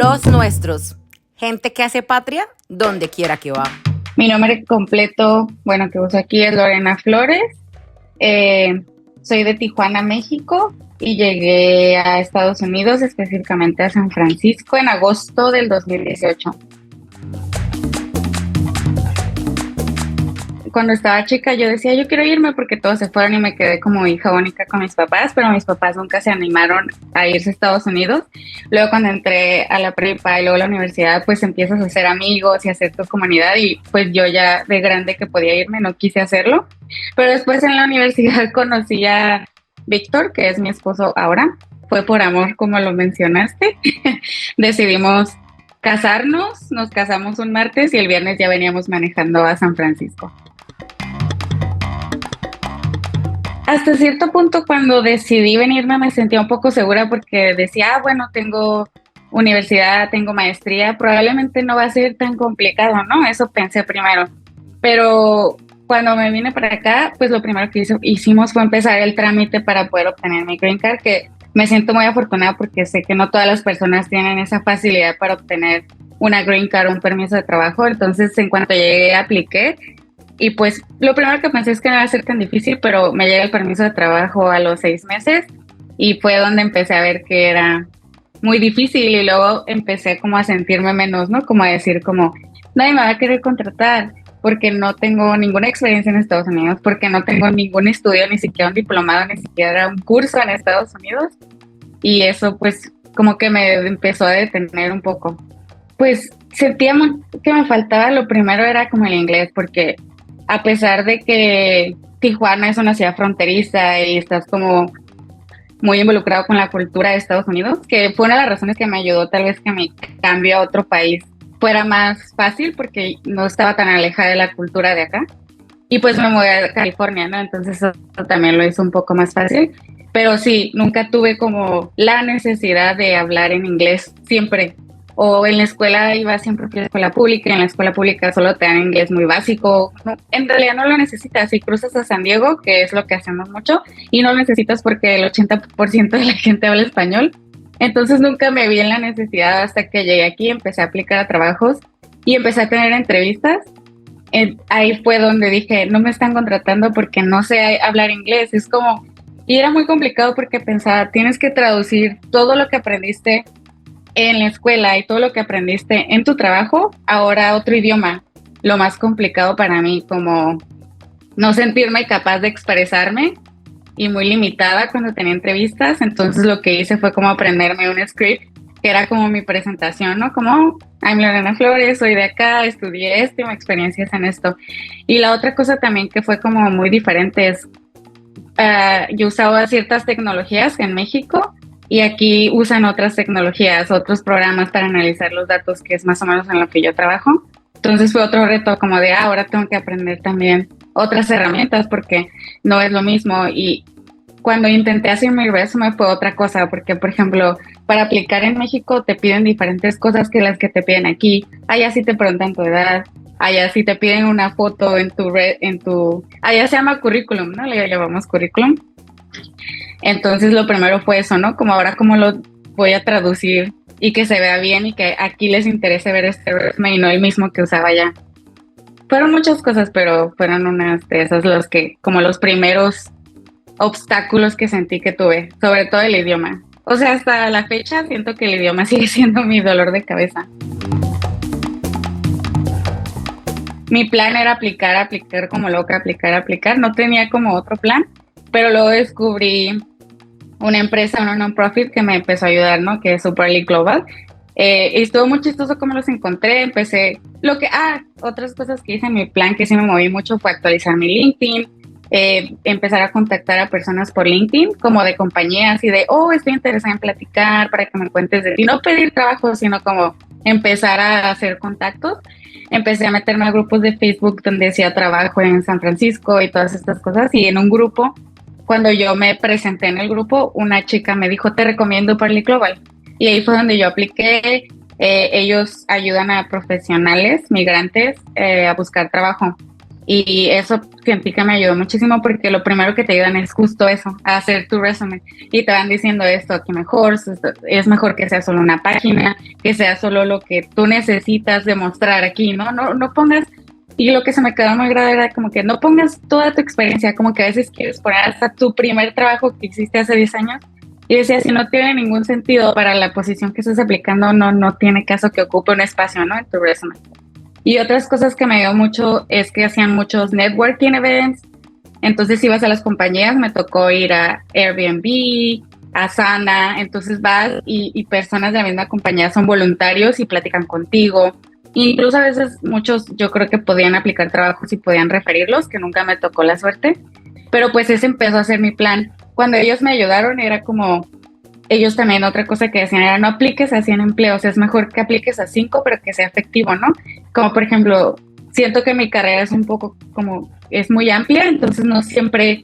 Los nuestros. Gente que hace patria donde quiera que va. Mi nombre completo, bueno, que uso aquí es Lorena Flores. Soy de Tijuana, México, y llegué a Estados Unidos, específicamente a San Francisco, en agosto del 2018. Cuando estaba chica yo decía, yo quiero irme porque todos se fueron y me quedé como hija única con mis papás, pero mis papás nunca se animaron a irse a Estados Unidos. Luego cuando entré a la prepa y luego a la universidad, pues empiezas a hacer amigos y a hacer tu comunidad, y pues yo ya de grande que podía irme, no quise hacerlo. Pero después en la universidad conocí a Víctor, que es mi esposo ahora. Fue por amor, como lo mencionaste. Decidimos casarnos, nos casamos un martes y el viernes ya veníamos manejando a San Francisco. Hasta cierto punto, cuando decidí venirme, me sentía un poco segura porque decía, bueno, tengo universidad, tengo maestría, probablemente no va a ser tan complicado, ¿no? Eso pensé primero. Pero cuando me vine para acá, pues lo primero que hicimos fue empezar el trámite para poder obtener mi Green Card, que me siento muy afortunada porque sé que no todas las personas tienen esa facilidad para obtener una Green Card o un permiso de trabajo. Entonces, en cuanto llegué, apliqué. Y pues lo primero que pensé es que no iba a ser tan difícil, pero me llega el permiso de trabajo a los 6 meses y fue donde empecé a ver que era muy difícil, y luego empecé como a sentirme menos, ¿no? Como a decir como, nadie me va a querer contratar porque no tengo ninguna experiencia en Estados Unidos, porque no tengo ningún estudio, ni siquiera un diplomado, ni siquiera un curso en Estados Unidos. Y eso pues como que me empezó a detener un poco. Pues sentía que me faltaba, lo primero era como el inglés, porque a pesar de que Tijuana es una ciudad fronteriza y estás como muy involucrado con la cultura de Estados Unidos, que fue una de las razones que me ayudó tal vez que mi cambio a otro país fuera más fácil porque no estaba tan alejada de la cultura de acá. Y pues me mudé a California, ¿no? Entonces eso también lo hizo un poco más fácil. Pero sí, nunca tuve como la necesidad de hablar en inglés siempre. O en la escuela iba siempre a la escuela pública, y en la escuela pública solo te dan inglés muy básico. No, en realidad no lo necesitas. Si cruzas a San Diego, que es lo que hacemos mucho, y no lo necesitas porque el 80% de la gente habla español. Entonces nunca me vi en la necesidad hasta que llegué aquí, empecé a aplicar a trabajos y empecé a tener entrevistas. Ahí fue donde dije, no me están contratando porque no sé hablar inglés. Es como, y era muy complicado porque pensaba, tienes que traducir todo lo que aprendiste en la escuela y todo lo que aprendiste en tu trabajo, ahora a otro idioma. Lo más complicado para mí, como no sentirme capaz de expresarme y muy limitada cuando tenía entrevistas. Entonces lo que hice fue como aprenderme un script que era como mi presentación, ¿no? Como, I'm Lorena Flores, soy de acá, estudié esto y mi experiencia es en esto. Y la otra cosa también que fue como muy diferente es, yo usaba ciertas tecnologías en México y aquí usan otras tecnologías, otros programas para analizar los datos, que es más o menos en lo que yo trabajo. Entonces fue otro reto como de, ahora tengo que aprender también otras herramientas porque no es lo mismo. Y cuando intenté hacer mi resume fue otra cosa, porque por ejemplo, para aplicar en México te piden diferentes cosas que las que te piden aquí. Allá sí te preguntan tu edad, allá sí te piden una foto en allá se llama currículum, ¿no? Le llamamos currículum. Entonces lo primero fue eso, ¿no? Como ahora cómo lo voy a traducir y que se vea bien y que aquí les interese ver este resume y no el mismo que usaba allá. Fueron muchas cosas, pero fueron unas de esas como los primeros obstáculos que sentí que tuve, sobre todo el idioma. O sea, hasta la fecha siento que el idioma sigue siendo mi dolor de cabeza. Mi plan era aplicar como loca, aplicar. No tenía como otro plan, pero luego descubrí una empresa, una non-profit que me empezó a ayudar, ¿no? Que es Super League Global. Y estuvo muy chistoso cómo los encontré. Otras cosas que hice en mi plan que sí me moví mucho fue actualizar mi LinkedIn, empezar a contactar a personas por LinkedIn, como de compañías y de, estoy interesada en platicar para que me cuentes de ti. No pedir trabajo, sino como empezar a hacer contactos. Empecé a meterme a grupos de Facebook donde hacía trabajo en San Francisco y todas estas cosas. Y en un grupo, cuando yo me presenté en el grupo, una chica me dijo, te recomiendo Parley Global. Y ahí fue donde yo apliqué. Ellos ayudan a profesionales, migrantes, a buscar trabajo. Y eso sentí que me ayudó muchísimo porque lo primero que te ayudan es justo eso, a hacer tu resumen. Y te van diciendo esto aquí mejor, es mejor que sea solo una página, que sea solo lo que tú necesitas demostrar aquí, ¿no? No pongas, y lo que se me quedó muy grave era como que no pongas toda tu experiencia, como que a veces quieres poner hasta tu primer trabajo que hiciste hace 10 años. Y decía, si no tiene ningún sentido para la posición que estás aplicando, no tiene caso que ocupe un espacio, ¿no? En tu resumen. Y otras cosas que me dio mucho es que hacían muchos networking events. Entonces ibas a las compañías, me tocó ir a Airbnb, a Sana, entonces vas y personas de la misma compañía son voluntarios y platican contigo. Incluso a veces muchos yo creo que podían aplicar trabajos y podían referirlos, que nunca me tocó la suerte. Pero pues ese empezó a ser mi plan. Cuando ellos me ayudaron era como, ellos también otra cosa que decían era no apliques a 100 empleos, es mejor que apliques a 5 pero que sea efectivo, ¿no? Como por ejemplo, siento que mi carrera es un poco como, es muy amplia, entonces no siempre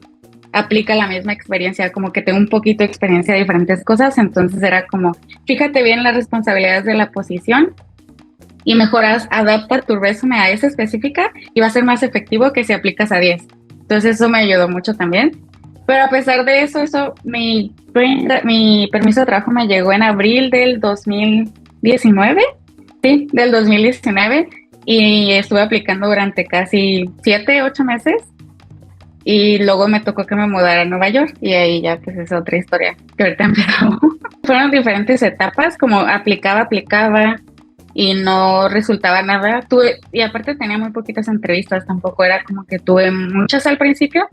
aplica la misma experiencia, como que tengo un poquito de experiencia de diferentes cosas, entonces era como, fíjate bien las responsabilidades de la posición y mejoras, adapta tu resumen a esa específica y va a ser más efectivo que si aplicas a 10. Entonces eso me ayudó mucho también. Pero a pesar de eso, mi permiso de trabajo me llegó en abril del 2019, sí, del 2019, y estuve aplicando durante casi 7, 8 meses, y luego me tocó que me mudara a Nueva York, y ahí ya pues es otra historia que ahorita empezamos. Fueron diferentes etapas, como aplicaba, y no resultaba nada. Y aparte tenía muy poquitas entrevistas, tampoco era como que tuve muchas al principio.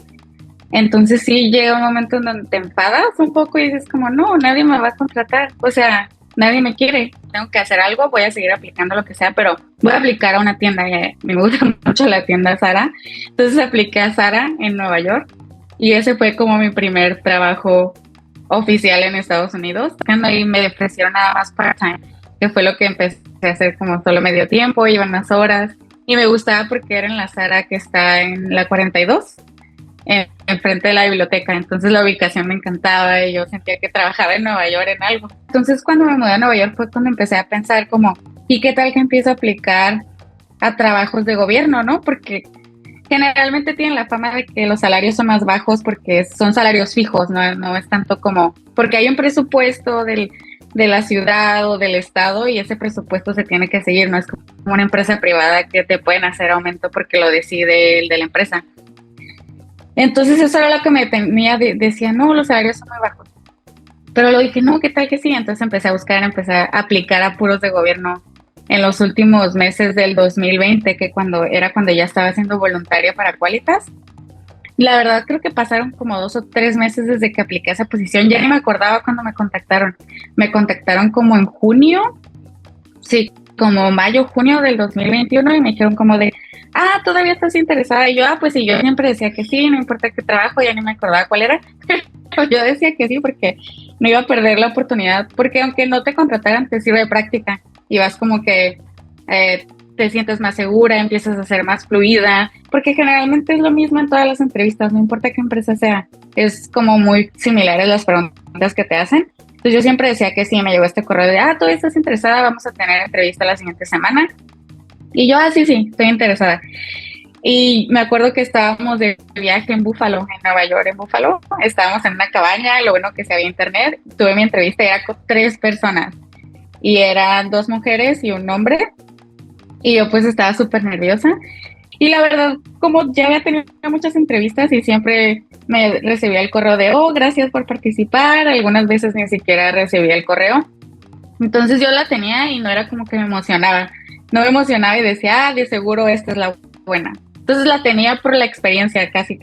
Entonces sí llega un momento en donde te enfadas un poco y dices como, no, nadie me va a contratar, o sea, nadie me quiere, tengo que hacer algo, voy a seguir aplicando lo que sea, pero voy a aplicar a una tienda, me gusta mucho la tienda Zara, entonces apliqué a Zara en Nueva York y ese fue como mi primer trabajo oficial en Estados Unidos. Cuando ahí me ofrecieron nada más part-time, que fue lo que empecé a hacer como solo medio tiempo, iban unas horas y me gustaba porque era en la Zara que está en la 42 enfrente de la biblioteca, entonces la ubicación me encantaba y yo sentía que trabajaba en Nueva York en algo. Entonces cuando me mudé a Nueva York fue cuando empecé a pensar como, ¿y qué tal que empiezo a aplicar a trabajos de gobierno, no? Porque generalmente tienen la fama de que los salarios son más bajos porque son salarios fijos, no es tanto como, porque hay un presupuesto de la ciudad o del estado y ese presupuesto se tiene que seguir, no es como una empresa privada que te pueden hacer aumento porque lo decide el de la empresa. Entonces eso era lo que me tenía, decía, no, los salarios son muy bajos. Pero lo dije, no, ¿qué tal que sí? Entonces empecé a aplicar a puros de gobierno en los últimos meses del 2020, que cuando ya estaba siendo voluntaria para Qualitas. La verdad creo que pasaron como 2 o 3 meses desde que apliqué a esa posición. Ya ni me acordaba cuando me contactaron. Me contactaron como en junio, sí, como mayo, junio del 2021 y me dijeron como de, todavía estás interesada. Y yo, pues sí, yo siempre decía que sí, no importa qué trabajo, ya ni me acordaba cuál era. Pero yo decía que sí porque no iba a perder la oportunidad, porque aunque no te contrataran, te sirve de práctica y vas como que te sientes más segura, empiezas a ser más fluida, porque generalmente es lo mismo en todas las entrevistas, no importa qué empresa sea, es como muy similares las preguntas que te hacen. Entonces yo siempre decía que sí, me llegó este correo de, tú estás interesada, vamos a tener entrevista la siguiente semana. Y yo, sí, estoy interesada. Y me acuerdo que estábamos de viaje en Buffalo, en Nueva York, en Buffalo. Estábamos en una cabaña, lo bueno que se había internet. Tuve mi entrevista y era con 3 personas. Y eran 2 mujeres y un hombre. Y yo pues estaba súper nerviosa. Y la verdad, como ya había tenido muchas entrevistas y siempre me recibía el correo de, gracias por participar. Algunas veces ni siquiera recibía el correo. Entonces yo la tenía y no era como que me emocionaba. No me emocionaba y decía, de seguro esta es la buena. Entonces la tenía por la experiencia casi.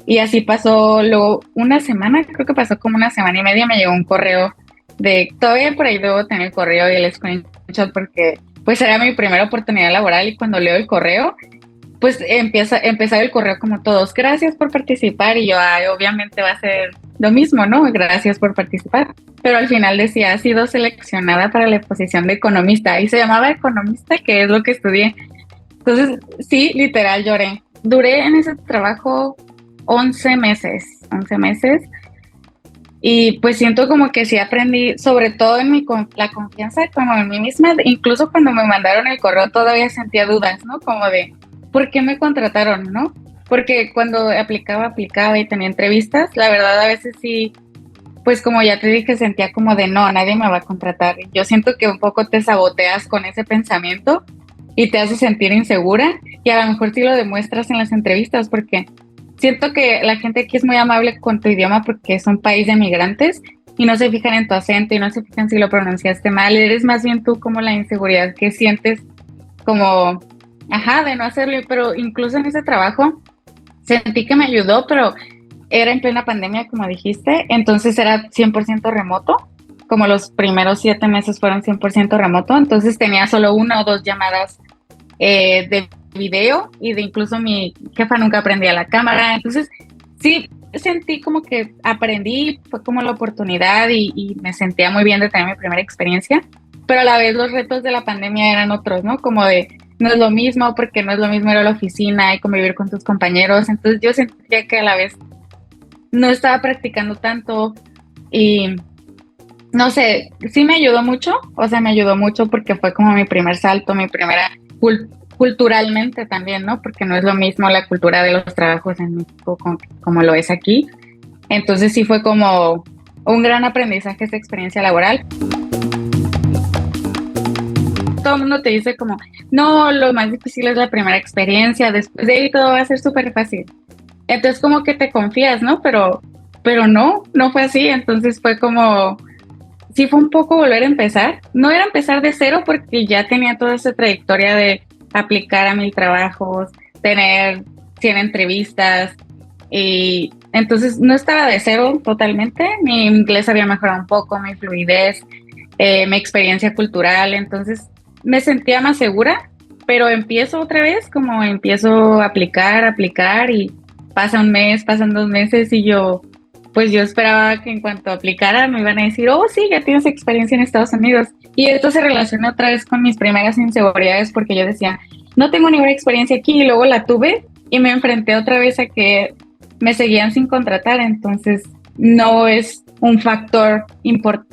Y así pasó luego una semana, creo que pasó como una semana y media, me llegó un correo todavía por ahí debo tener el correo y el screenshot porque pues era mi primera oportunidad laboral y cuando leo el correo, pues empezaba el correo como todos, gracias por participar y yo, obviamente va a ser lo mismo, ¿no? Gracias por participar. Pero al final decía, ha sido seleccionada para la posición de economista y se llamaba economista, que es lo que estudié. Entonces, sí, literal lloré. Duré en ese trabajo 11 meses y pues siento como que sí aprendí, sobre todo en la confianza como en mí misma, incluso cuando me mandaron el correo todavía sentía dudas, ¿no? Como de, ¿por qué me contrataron, no? Porque cuando aplicaba y tenía entrevistas, la verdad a veces sí, pues como ya te dije, sentía como de no, nadie me va a contratar. Yo siento que un poco te saboteas con ese pensamiento y te hace sentir insegura y a lo mejor sí lo demuestras en las entrevistas porque siento que la gente aquí es muy amable con tu idioma porque es un país de migrantes y no se fijan en tu acento y no se fijan si lo pronunciaste mal. Eres más bien tú como la inseguridad que sientes como, ajá, de no hacerlo, pero incluso en ese trabajo sentí que me ayudó, pero era en plena pandemia, como dijiste, entonces era 100% remoto, como los primeros 7 meses fueron 100% remoto, entonces tenía solo una o dos llamadas de video y de incluso mi jefa nunca prendía la cámara, entonces sí sentí como que aprendí, fue como la oportunidad y me sentía muy bien de tener mi primera experiencia, pero a la vez los retos de la pandemia eran otros, ¿no? Como de no es lo mismo porque no es lo mismo ir a la oficina y convivir con tus compañeros, entonces yo sentía que a la vez no estaba practicando tanto y no sé, sí me ayudó mucho, o sea, me ayudó mucho porque fue como mi primer salto, mi primera culturalmente también, ¿no? Porque no es lo mismo la cultura de los trabajos en México como lo es aquí. Entonces sí fue como un gran aprendizaje esta experiencia laboral. Todo el mundo te dice como, no, lo más difícil es la primera experiencia, después de ahí todo va a ser súper fácil. Entonces como que te confías, ¿no? Pero no fue así. Entonces fue como, sí fue un poco volver a empezar. No era empezar de cero porque ya tenía toda esa trayectoria de aplicar a 1000 trabajos, tener 100 entrevistas y entonces no estaba de cero totalmente. Mi inglés había mejorado un poco, mi fluidez, mi experiencia cultural. Entonces me sentía más segura, pero empiezo otra vez, como empiezo a aplicar y pasa un mes, pasan 2 meses y pues yo esperaba que en cuanto aplicara me iban a decir, oh sí, ya tienes experiencia en Estados Unidos. Y esto se relaciona otra vez con mis primeras inseguridades porque yo decía, no tengo ninguna experiencia aquí y luego la tuve y me enfrenté otra vez a que me seguían sin contratar. Entonces no es un factor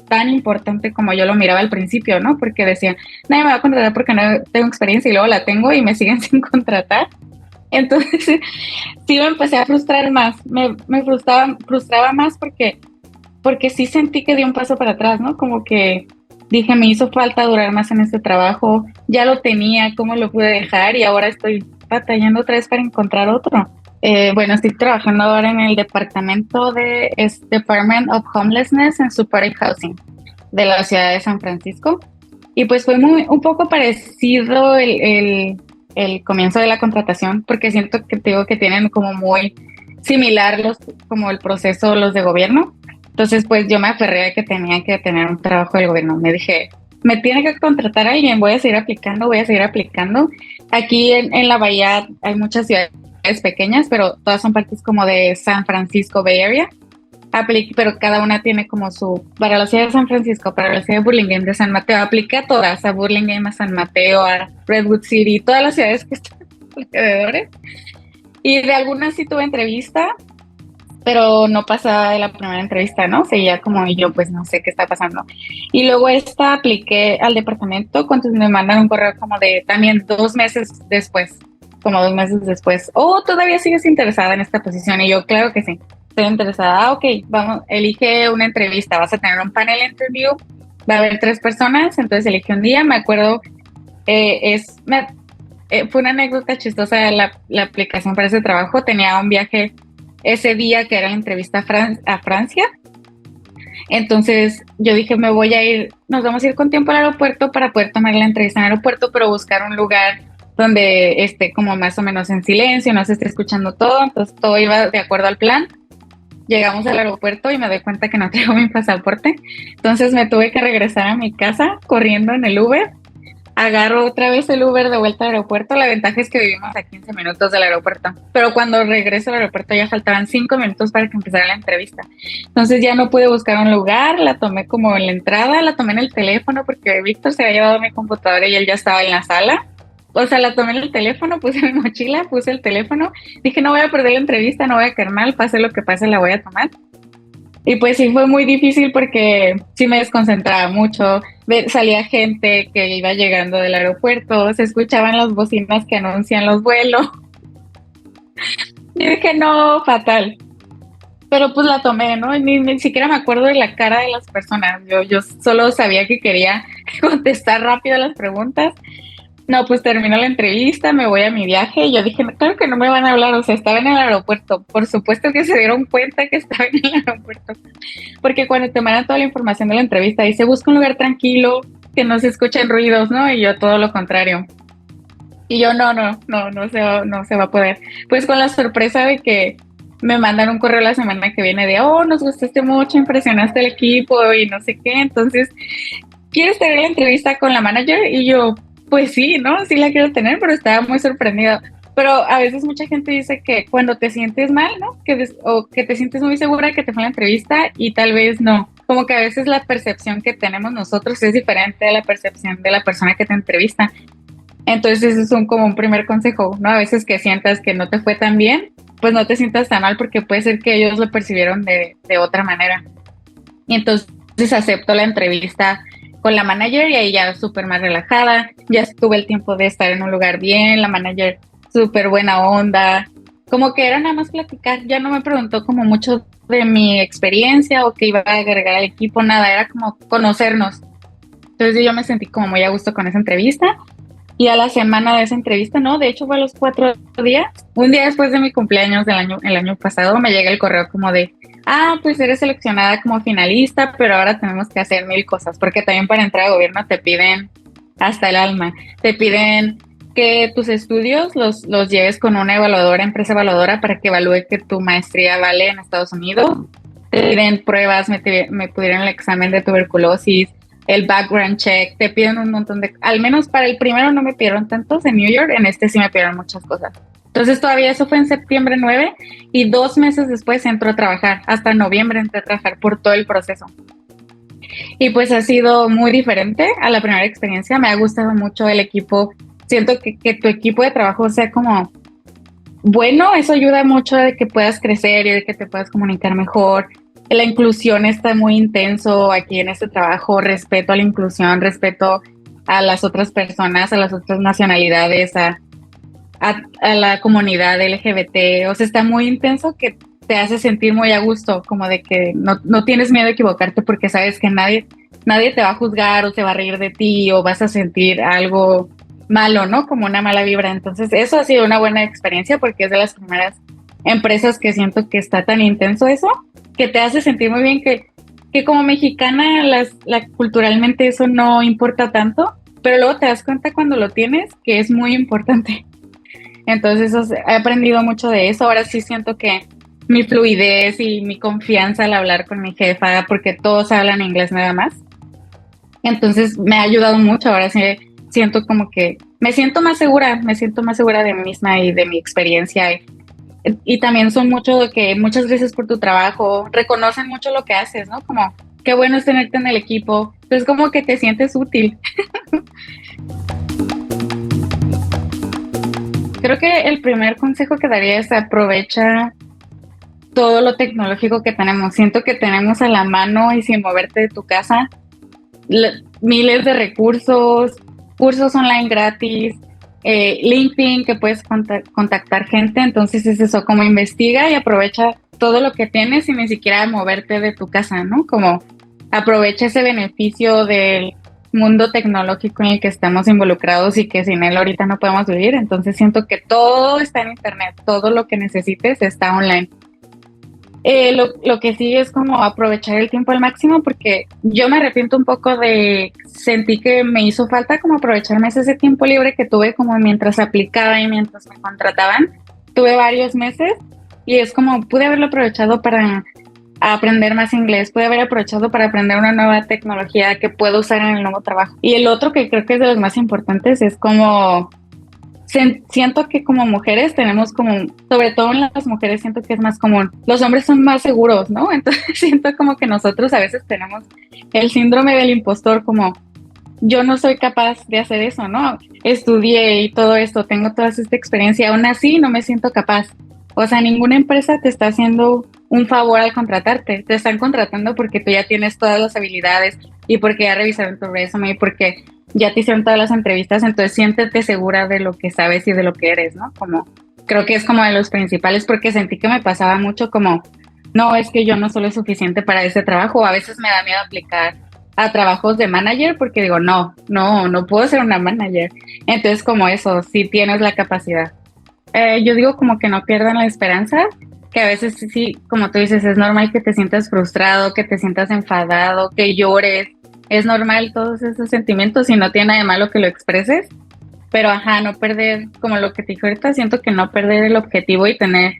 tan importante como yo lo miraba al principio, ¿no? Porque decía, nadie me va a contratar porque no tengo experiencia y luego la tengo y me siguen sin contratar. Entonces, sí me empecé a frustrar más, me frustraba más porque sí sentí que di un paso para atrás, ¿no? Como que dije, me hizo falta durar más en este trabajo, ya lo tenía, ¿cómo lo pude dejar? Y ahora estoy batallando otra vez para encontrar otro. Bueno, estoy trabajando ahora en el departamento Department of Homelessness and Supportive Housing de la ciudad de San Francisco. Y pues fue un poco parecido el comienzo de la contratación, porque siento que te digo que tienen como muy similar como el proceso los de gobierno. Entonces, pues yo me aferré a que tenía que tener un trabajo del gobierno. Me dije, me tiene que contratar a alguien, voy a seguir aplicando, voy a seguir aplicando. Aquí en la Bahía hay muchas ciudades pequeñas, pero todas son partes como de San Francisco Bay Area. Pero cada una tiene como para la ciudad de San Francisco, para la ciudad de Burlingame, de San Mateo, apliqué a todas, a Burlingame, a San Mateo, a Redwood City, todas las ciudades que están alrededor. Y de algunas sí tuve entrevista, pero no pasaba de la primera entrevista, ¿no? Seguía como y yo pues no sé qué está pasando. Y luego apliqué al departamento, cuando me mandan un correo como de también 2 meses después, como 2 meses después, oh, todavía sigues interesada en esta posición. Y yo, claro que sí. Estoy interesada, ok, vamos, elige una entrevista, vas a tener un panel interview, va a haber 3 personas, entonces elige un día, me acuerdo, fue una anécdota chistosa de la aplicación para ese trabajo, tenía un viaje ese día que era la entrevista a Francia, entonces yo dije, nos vamos a ir con tiempo al aeropuerto para poder tomar la entrevista en el aeropuerto, pero buscar un lugar donde esté como más o menos en silencio, no se esté escuchando todo, entonces todo iba de acuerdo al plan. Llegamos al aeropuerto y me doy cuenta que no traigo mi pasaporte. Entonces me tuve que regresar a mi casa corriendo en el Uber. Agarro otra vez el Uber de vuelta al aeropuerto. La ventaja es que vivimos a 15 minutos del aeropuerto. Pero cuando regreso al aeropuerto ya faltaban 5 minutos para que empezara la entrevista. Entonces ya no pude buscar un lugar. La tomé como en la entrada. La tomé en el teléfono porque Víctor se había llevado mi computadora y él ya estaba en la sala. O sea, la tomé en el teléfono, puse mi mochila, puse el teléfono, dije no voy a perder la entrevista, no voy a caer mal, pase lo que pase, la voy a tomar. Y pues sí fue muy difícil porque sí me desconcentraba mucho. Salía gente que iba llegando del aeropuerto, se escuchaban las bocinas que anuncian los vuelos. Y dije, no, fatal. Pero pues la tomé, ¿no? Ni siquiera me acuerdo de la cara de las personas. Yo solo sabía que quería contestar rápido las preguntas. No, pues terminó la entrevista, me voy a mi viaje y yo dije, "No, claro que no me van a hablar, o sea, estaba en el aeropuerto. Por supuesto que se dieron cuenta que estaba en el aeropuerto, porque cuando te mandan toda la información de la entrevista dice, busca un lugar tranquilo, que no se escuchen ruidos, ¿no? Y yo todo lo contrario. Y yo, no se va a poder. Pues con la sorpresa de que me mandan un correo la semana que viene de, oh, nos gustaste mucho, impresionaste al equipo y no sé qué. Entonces, ¿quieres tener la entrevista con la manager? Y yo, pues sí, ¿no? Sí la quiero tener, pero estaba muy sorprendida. Pero a veces mucha gente dice que cuando te sientes mal, ¿no? O que te sientes muy segura que te fue la entrevista y tal vez no. Como que a veces la percepción que tenemos nosotros es diferente a la percepción de la persona que te entrevista. Entonces, eso es como un primer consejo, ¿no? A veces que sientas que no te fue tan bien, pues no te sientas tan mal porque puede ser que ellos lo percibieron de otra manera. Y entonces acepto la entrevista con la manager y ahí ya súper más relajada, ya tuve el tiempo de estar en un lugar bien, la manager súper buena onda, como que era nada más platicar, ya no me preguntó como mucho de mi experiencia o que iba a agregar al equipo, nada, era como conocernos. Entonces yo me sentí como muy a gusto con esa entrevista y a la semana de esa entrevista, no, de hecho fue a los 4 días, un día después de mi cumpleaños el año pasado, me llega el correo como de, ah, pues eres seleccionada como finalista, pero ahora tenemos que hacer 1000 cosas, porque también para entrar a gobierno te piden hasta el alma, te piden que tus estudios los lleves con una evaluadora, empresa evaluadora, para que evalúe que tu maestría vale en Estados Unidos, te piden pruebas, me pidieron el examen de tuberculosis, el background check, te piden un montón de, al menos para el primero no me pidieron tantos en New York, en este sí me pidieron muchas cosas. Entonces todavía eso fue en septiembre 9 y 2 meses después entró a trabajar, hasta noviembre entré a trabajar por todo el proceso. Y pues ha sido muy diferente a la primera experiencia, me ha gustado mucho el equipo, siento que tu equipo de trabajo sea como bueno, eso ayuda mucho de que puedas crecer y de que te puedas comunicar mejor. La inclusión está muy intenso aquí en este trabajo, respeto a la inclusión, respeto a las otras personas, a las otras nacionalidades, a la comunidad LGBT, o sea, está muy intenso que te hace sentir muy a gusto, como de que no tienes miedo de equivocarte porque sabes que nadie te va a juzgar o se va a reír de ti o vas a sentir algo malo, ¿no? Como una mala vibra. Entonces, eso ha sido una buena experiencia porque es de las primeras empresas que siento que está tan intenso eso, que te hace sentir muy bien que como mexicana culturalmente eso no importa tanto, pero luego te das cuenta cuando lo tienes que es muy importante. Entonces, he aprendido mucho de eso. Ahora sí siento que mi fluidez y mi confianza al hablar con mi jefa, porque todos hablan inglés nada más. Entonces, me ha ayudado mucho. Ahora sí siento como que me siento más segura de mí misma y de mi experiencia. Y también son mucho de que muchas gracias por tu trabajo, reconocen mucho lo que haces, ¿no? Como, qué bueno es tenerte en el equipo. Entonces, como que te sientes útil. Creo que el primer consejo que daría es aprovecha todo lo tecnológico que tenemos. Siento que tenemos a la mano y sin moverte de tu casa miles de recursos, cursos online gratis, LinkedIn que puedes contactar gente. Entonces es eso, como investiga y aprovecha todo lo que tienes sin ni siquiera moverte de tu casa, ¿no? Como aprovecha ese beneficio del mundo tecnológico en el que estamos involucrados y que sin él ahorita no podemos vivir. Entonces siento que todo está en internet, todo lo que necesites está online. Lo que sí es como aprovechar el tiempo al máximo, porque yo me arrepiento un poco de, sentí que me hizo falta como aprovechar ese tiempo libre que tuve como mientras aplicaba y mientras me contrataban. Tuve varios meses y es como pude haberlo aprovechado para aprender más inglés, pude haber aprovechado para aprender una nueva tecnología que puedo usar en el nuevo trabajo. Y el otro que creo que es de los más importantes es como siento que como mujeres tenemos como, sobre todo en las mujeres siento que es más común, los hombres son más seguros, ¿no? Entonces siento como que nosotros a veces tenemos el síndrome del impostor, como yo no soy capaz de hacer eso, ¿no? Estudié y todo esto, tengo toda esta experiencia, aún así no me siento capaz. O sea, ninguna empresa te está haciendo un favor al contratarte. Te están contratando porque tú ya tienes todas las habilidades y porque ya revisaron tu resume y porque ya te hicieron todas las entrevistas, entonces siéntete segura de lo que sabes y de lo que eres, ¿no? Como creo que es como de los principales porque sentí que me pasaba mucho como, no, es que yo no soy suficiente para ese trabajo, o a veces me da miedo aplicar a trabajos de manager porque digo, no puedo ser una manager. Entonces como eso, si tienes la capacidad. Yo digo como que no pierdan la esperanza, que a veces sí, como tú dices, es normal que te sientas frustrado, que te sientas enfadado, que llores, es normal todos esos sentimientos y no tiene nada de malo que lo expreses, pero ajá, no perder, como lo que te dije ahorita, siento que no perder el objetivo y tener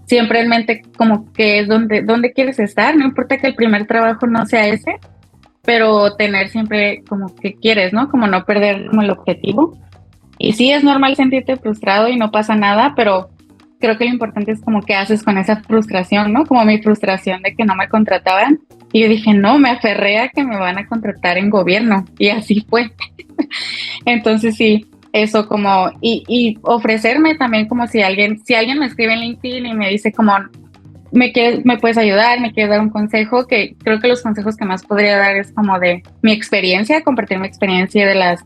siempre en mente como que es donde quieres estar, no importa que el primer trabajo no sea ese, pero tener siempre como que quieres, ¿no? Como no perder como el objetivo. Y sí, es normal sentirte frustrado y no pasa nada, pero creo que lo importante es como qué haces con esa frustración, ¿no? Como mi frustración de que no me contrataban. Y yo dije, no, me aferré a que me van a contratar en gobierno. Y así fue. Entonces sí, eso como, y ofrecerme también como si alguien me escribe en LinkedIn y me dice como, me puedes ayudar, me quieres dar un consejo, que creo que los consejos que más podría dar es como de mi experiencia, compartir mi experiencia de los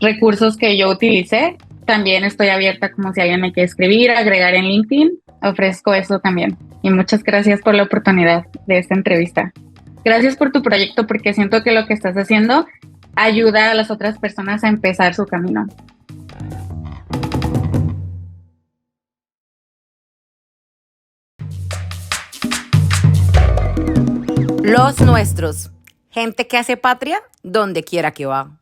recursos que yo utilicé. También estoy abierta como si alguien me quiere escribir, agregar en LinkedIn, ofrezco eso también. Y muchas gracias por la oportunidad de esta entrevista. Gracias por tu proyecto porque siento que lo que estás haciendo ayuda a las otras personas a empezar su camino. Los nuestros. Gente que hace patria donde quiera que va.